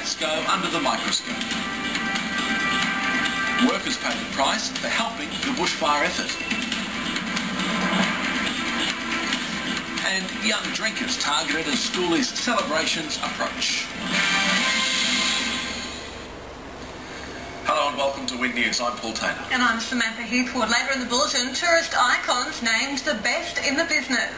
facts go under the microscope. Workers pay the price for helping the bushfire effort. And young drinkers targeted as schoolies' celebrations approach. Hello and welcome to Wind News. I'm Paul Taylor. And I'm Samantha Heathwood. Later in the bulletin, tourist icons named the best in the business.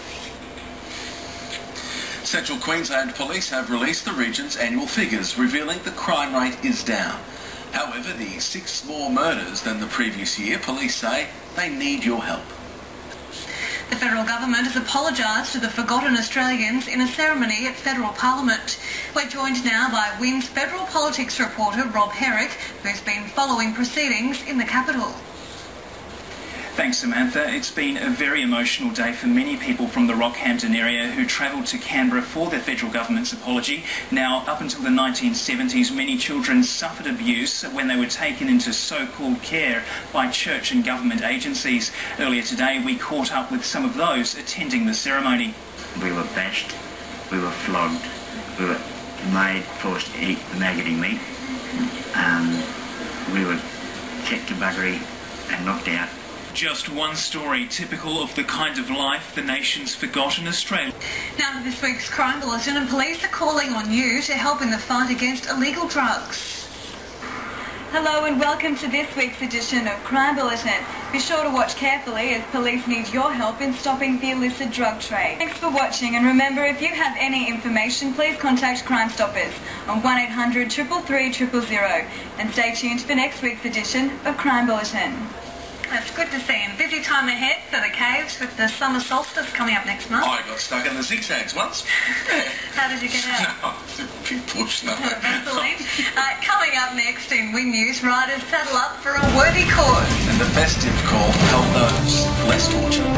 Central Queensland Police have released the region's annual figures, revealing the crime rate is down. However, the 6 more murders than the previous year, police say they need your help. The federal government has apologised to the forgotten Australians in a ceremony at federal parliament. We're joined now by Wind's federal politics reporter Rob Herrick, who's been following proceedings in the capital. Thanks, Samantha. It's been a very emotional day for many people from the Rockhampton area who travelled to Canberra for the federal government's apology. Now, up until the 1970s, many children suffered abuse when they were taken into so-called care by church and government agencies. Earlier today, we caught up with some of those attending the ceremony. We were bashed, we were flogged, we were forced to eat the maggoty meat, we were checked to buggery and knocked out. Just one story typical of the kind of life the nation's forgotten Australia. Now to this week's crime bulletin, and police are calling on you to help in the fight against illegal drugs. Hello and welcome to this week's edition of Crime Bulletin. Be sure to watch carefully as police need your help in stopping the illicit drug trade. Thanks for watching, and remember, if you have any information, please contact Crime Stoppers on 1800 333 000. And stay tuned for next week's edition of Crime Bulletin. It's good to see him. Busy time ahead for the caves with the summer solstice coming up next month. I got stuck in the zigzags once. How did you get out? Big push, no. Vaseline. Coming up next in Wind News, riders saddle up for a worthy cause. And the festive call to help those less fortunate.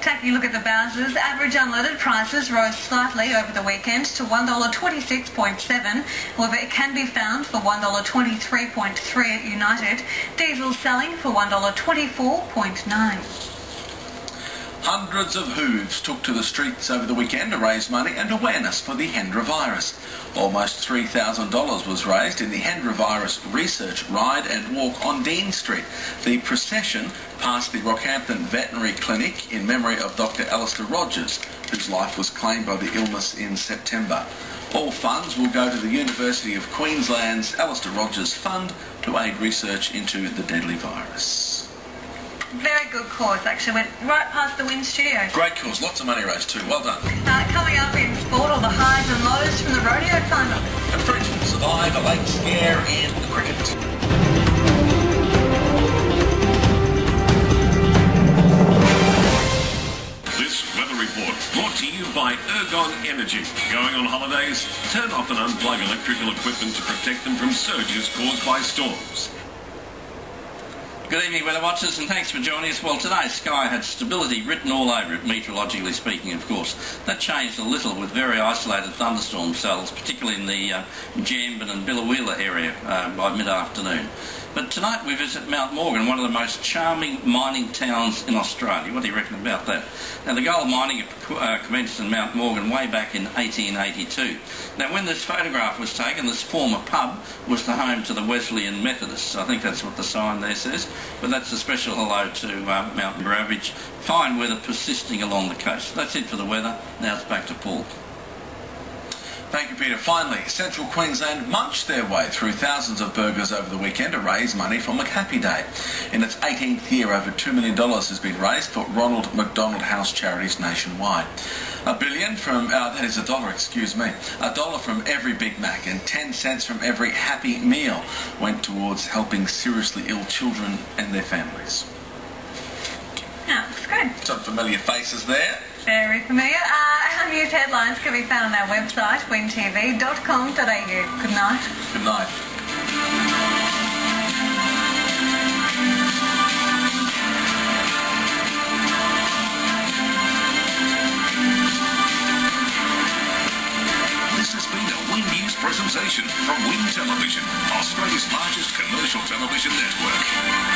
Taking a look at the Bowsers, average unleaded prices rose slightly over the weekend to $1.26.7. However, it can be found for $1.23.3 at United. Diesel selling for $1.24.9. Hundreds of hooves took to the streets over the weekend to raise money and awareness for the Hendra virus. Almost $3,000 was raised in the Hendra virus research ride and walk on Dean Street. The procession passed the Rockhampton Veterinary Clinic in memory of Dr. Alistair Rogers, whose life was claimed by the illness in September. All funds will go to the University of Queensland's Alistair Rogers Fund to aid research into the deadly virus. Very good cause, actually. Went right past the Wind Studios. Great cause. Lots of money raised too. Well done. Coming up in sport, all the highs and lows from the rodeo final. And French will survive a late scare and the cricket. This weather report brought to you by Ergon Energy. Going on holidays? Turn off and unplug electrical equipment to protect them from surges caused by storms. Good evening, weather watchers, and thanks for joining us. Well, today Sky had stability written all over it, meteorologically speaking, of course. That changed a little with very isolated thunderstorm cells, particularly in the Jambin and Billawheeler area by mid-afternoon. But tonight we visit Mount Morgan, one of the most charming mining towns in Australia. What do you reckon about that? Now, the gold mining commenced in Mount Morgan way back in 1882. Now, when this photograph was taken, this former pub was the home to the Wesleyan Methodists. I think that's what the sign there says. But that's a special hello to Mount Gravage. Fine weather persisting along the coast. That's it for the weather. Now it's back to Paul. Thank you, Peter. Finally, Central Queensland munched their way through thousands of burgers over the weekend to raise money for McHappy Day. In its 18th year, over $2 million has been raised for Ronald McDonald House charities nationwide. $1 billion from, that is $1, excuse me, $1 from every Big Mac and 10 cents from every Happy Meal went towards helping seriously ill children and their families. Yeah, looks good. Some familiar faces there. Very familiar. Our news headlines can be found on our website, windtv.com.au. Good night. Good night. This has been a Wind News presentation from Wind Television, Australia's largest commercial television network.